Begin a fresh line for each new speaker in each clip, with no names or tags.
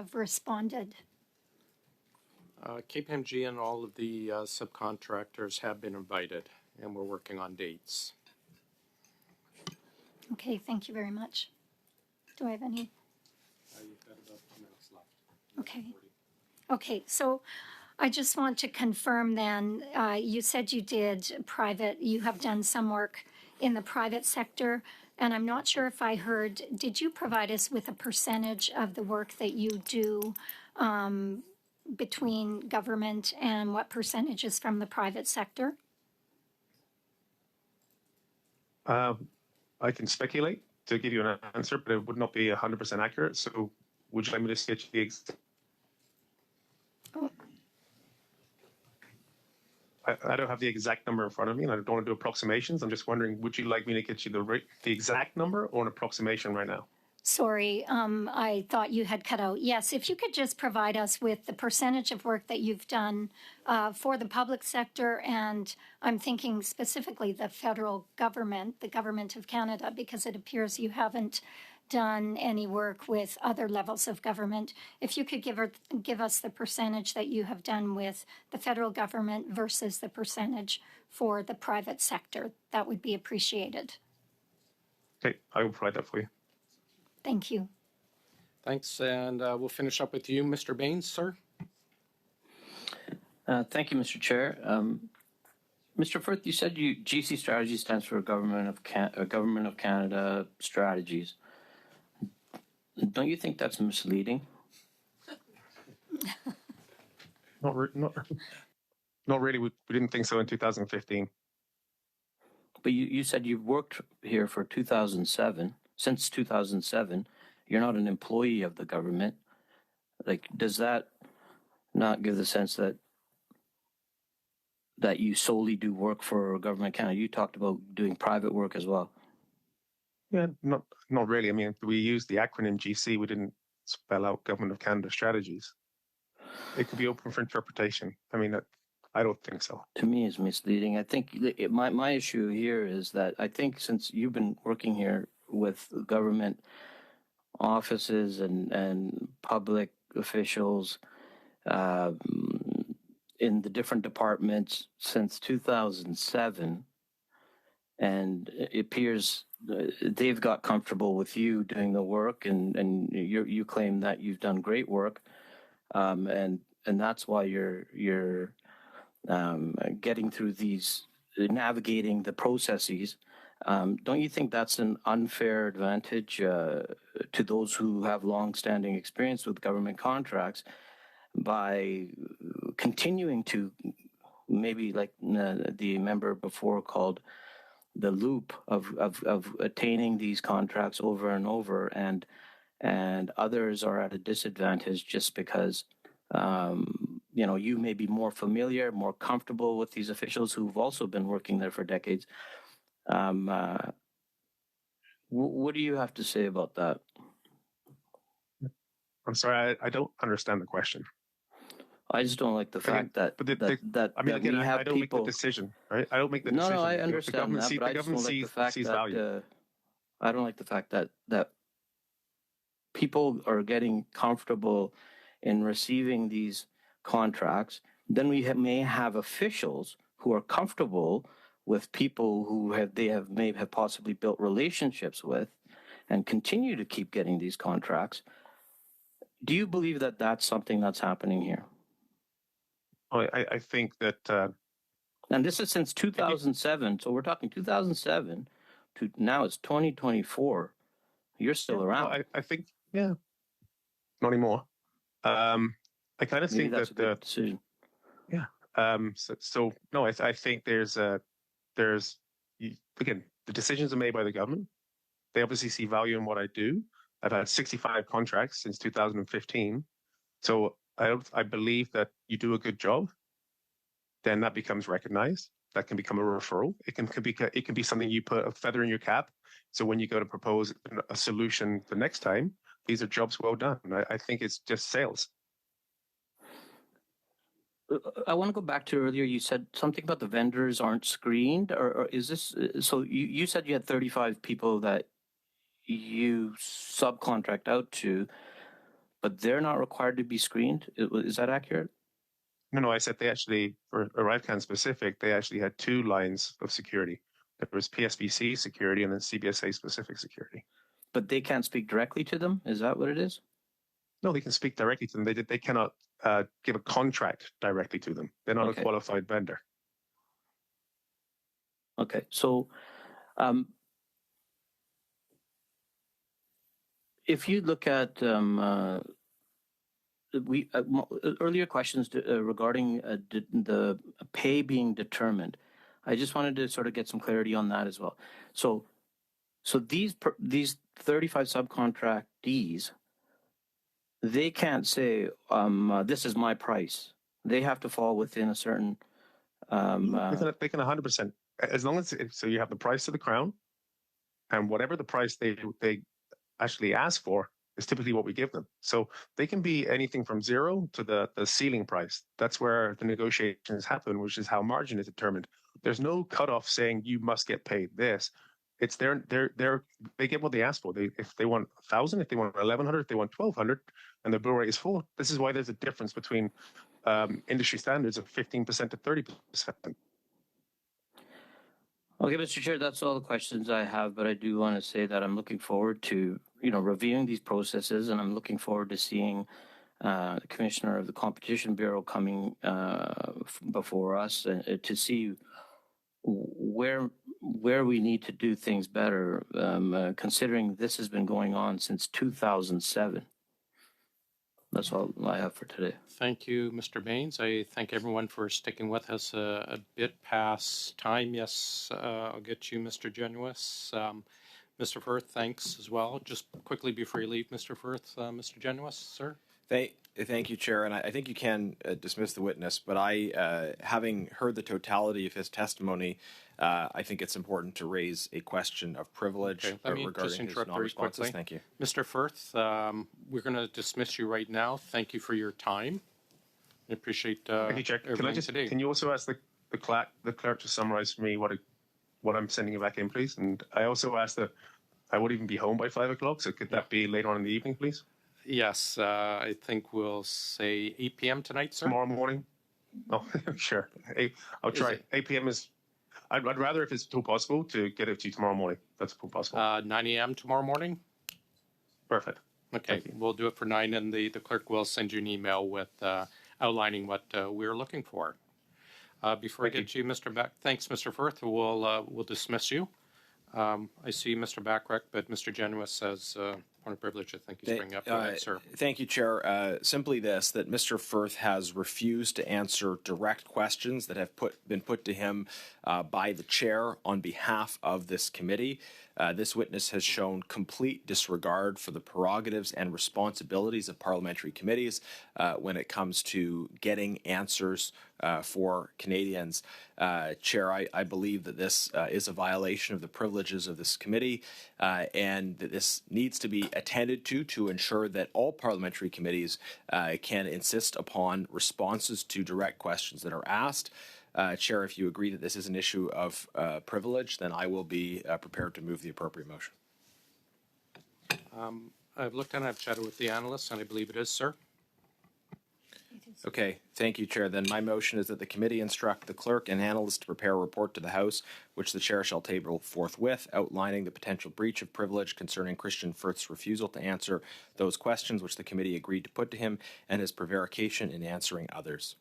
have responded?
KPMG and all of the subcontractors have been invited, and we're working on dates.
Okay, thank you very much. Do I have any?
You've got about 2 minutes left.
Okay. Okay, so I just want to confirm then, you said you did private, you have done some work in the private sector, and I'm not sure if I heard, did you provide us with a percentage of the work that you do between government and what percentage is from the private sector?
I can speculate to give you an answer, but it would not be 100% accurate. So would you like me to sketch the I don't have the exact number in front of me, and I don't want to do approximations. I'm just wondering, would you like me to get you the exact number or an approximation right now?
Sorry, I thought you had cut out. Yes, if you could just provide us with the percentage of work that you've done for the public sector, and I'm thinking specifically the federal government, the government of Canada, because it appears you haven't done any work with other levels of government. If you could give us the percentage that you have done with the federal government versus the percentage for the private sector, that would be appreciated.
Okay, I will provide that for you.
Thank you.
Thanks, and we'll finish up with you, Mr. Baines, sir.
Thank you, Mr. Chair. Mr. Firth, you said GC strategy stands for Government of Canada Strategies. Don't you think that's misleading?
Not really. We didn't think so in 2015.
But you said you've worked here for 2007. Since 2007, you're not an employee of the government. Like, does that not give the sense that you solely do work for Government Canada? You talked about doing private work as well.
Yeah, not really. I mean, we used the acronym GC. We didn't spell out Government of Canada strategies. It could be open for interpretation. I mean, I don't think so.
To me, it's misleading. I think my issue here is that I think since you've been working here with government offices and public officials in the different departments since 2007, and it appears they've got comfortable with you doing the work, and you claim that you've done great work, and that's why you're getting through these, navigating the processes. Don't you think that's an unfair advantage to those who have long-standing experience with government contracts by continuing to, maybe like the member before called, the loop of attaining these contracts over and over, and others are at a disadvantage just because you may be more familiar, more comfortable with these officials who've also been working there for decades. What do you have to say about that?
I'm sorry, I don't understand the question.
I just don't like the fact that
I mean, again, I don't make the decision, right? I don't make the decision.
No, I understand that, but I just don't like the fact that I don't like the fact that people are getting comfortable in receiving these contracts. Then we may have officials who are comfortable with people who may have possibly built relationships with and continue to keep getting these contracts. Do you believe that that's something that's happening here?
I think that...
and this is since 2007, so we're talking 2007 to now it's 2024. You're still around.
Well, I think, yeah, not anymore. I kind of think
that's
that...
a good decision.
Yeah. So no, I think there's again, the decisions are made by the government. They obviously see value in what I do. I've had 65 contracts since 2015. So I believe that you do a good job, then that becomes recognized. That can become a referral. It can be something you put a feather in your cap. So when you go to propose a solution the next time, these are jobs well done. I think it's just sales.
I want to go back to earlier. You said something about the vendors aren't screened, or is this, so you said you had 35 people that you subcontract out to. but they're not required to be screened. Is that accurate?
No, I said they actually, for ArriveCAN specific, they actually had two lines of security. There was PSBC security and then CBSA specific security.
But they can't speak directly to them. Is that what it is?
No, they can speak directly to them. They cannot give a contract directly to them. They're not
Okay.
a qualified vendor.
Okay, so if you look at earlier questions regarding the pay being determined, I just wanted to sort of get some clarity on that as well. So these 35 subcontractees, they can't say this is my price. They have to fall within a certain.
They can 100%, as long as so you have the price of the crown, and whatever the price they actually ask for is typically what we give them. So they can be anything from zero to the ceiling price. That's where the negotiations happen, which is how margin is determined. There's no cutoff saying you must get paid this. It's they get what they ask for. If they want 1,000, if they want 1,100, if they want 1,200, and the bill rate is full. This is why there's a difference between industry standards of 15% to 30%.
Okay, Mr. Chair, that's all the questions I have, but I do want to say that I'm looking forward to, reviewing these processes, and I'm looking forward to seeing the Commissioner of the Competition Bureau coming before us to see where we need to do things better, considering this has been going on since 2007. That's all I have for today.
Thank you, Mr. Baines. I thank everyone for sticking with us a bit past time. Yes, I'll get you, Mr. Genuis. Mr. Firth, thanks as well. Just quickly before you leave, Mr. Firth, Mr. Genuis, sir.
Thank you, Chair. And I think you can dismiss the witness, but having heard the totality of his testimony, I think it's important to raise a question of privilege regarding his non-responses. Thank you.
Mr. Firth, we're going to dismiss you right now. Thank you for your time. I appreciate
Thank you, Chair. Can you also ask the clerk to summarize for me what I'm sending you back in, please? And I also asked that I would even be home by 5 o'clock, so could that be later on in the evening, please?
Yes, I think we'll say 8 p.m. tonight, sir.
Tomorrow morning? Oh, sure. I'll try. 8 p.m. is... I'd rather, if it's still possible, to get it to you tomorrow morning. That's possible.
9 a.m. tomorrow morning?
Perfect.
Okay, we'll do it for 9, and the clerk will send you an email with outlining what we're looking for. Before I get to you, Mr. Back, thanks, Mr. Firth. We'll dismiss you. I see Mr. Backrack, but Mr. Genuis says point of privilege. I think he's bringing up. Go ahead, sir.
Thank you, Chair. Simply this, that Mr. Firth has refused to answer direct questions that have been put to him by the Chair on behalf of this committee. This witness has shown complete disregard for the prerogatives and responsibilities of parliamentary committees when it comes to getting answers for Canadians. Chair, I believe that this is a violation of the privileges of this committee, and that this needs to be attended to ensure that all parliamentary committees can insist upon responses to direct questions that are asked. Chair, if you agree that this is an issue of privilege, then I will be prepared to move the appropriate motion.
I've looked and I've chatted with the analysts, and I believe it is, sir.
Okay, thank you, Chair. Then my motion is that the committee instruct the clerk and analyst to prepare a report to the House, which the Chair shall table forthwith, outlining the potential breach of privilege concerning Christian Firth's refusal to answer those questions which the committee agreed to put to him, and his prevarication in answering others.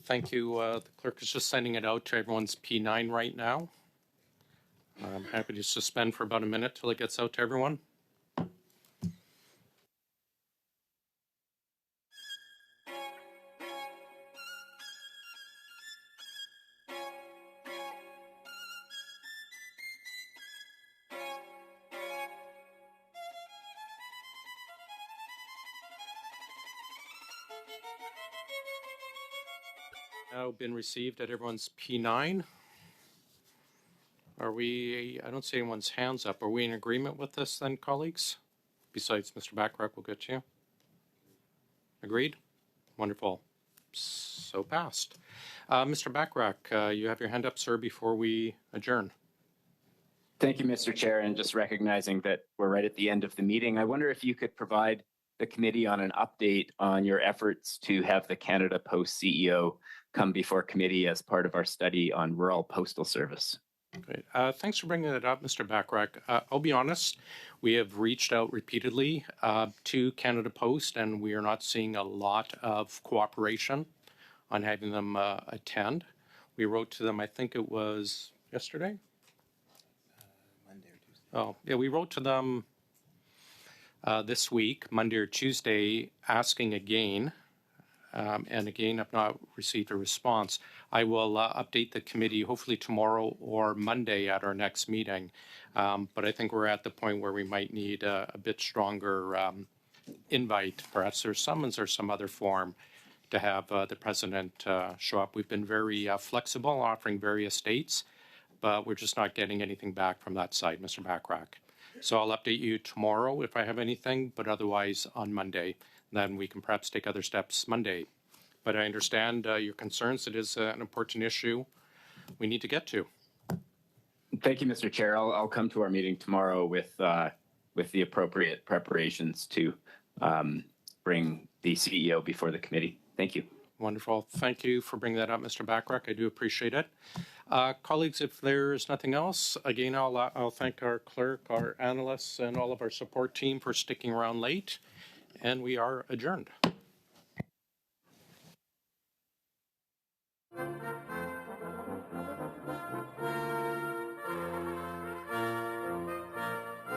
Thank you. The clerk is just sending it out to everyone's P9 right now. I'm happy to suspend for about a minute till it gets out to everyone. Now been received at everyone's P9. Are we, I don't see anyone's hands up. Are we in agreement with this then, colleagues? Besides Mr. Backrack, we'll get you. Agreed? Wonderful. So passed. Mr. Backrack, you have your hand up, sir, before we adjourn.
Thank you, Mr. Chair, and just recognizing that we're right at the end of the meeting, I wonder if you could provide the committee on an update on your efforts to have the Canada Post CEO come before committee as part of our study on rural postal service.
Great. Thanks for bringing that up, Mr. Backrack. I'll be honest, we have reached out repeatedly to Canada Post, and we are not seeing a lot of cooperation on having them attend. We wrote to them, I think it was yesterday? Monday or Tuesday. Oh, yeah, we wrote to them this week, Monday or Tuesday, asking again. And again, I've not received a response. I will update the committee hopefully tomorrow or Monday at our next meeting. But I think we're at the point where we might need a bit stronger invite, perhaps there's summons or some other form to have the president show up. We've been very flexible, offering various dates, but we're just not getting anything back from that side, Mr. Backrack. So I'll update you tomorrow if I have anything, but otherwise on Monday. Then we can perhaps take other steps Monday. But I understand your concerns. It is an important issue we need to get to.
Thank you, Mr. Chair. I'll come to our meeting tomorrow with the appropriate preparations to bring the CEO before the committee. Thank you.
Wonderful. Thank you for bringing that up, Mr. Backrack. I do appreciate it. Colleagues, if there's nothing else, again, I'll thank our clerk, our analysts, and all of our support team for sticking around late. And we are adjourned.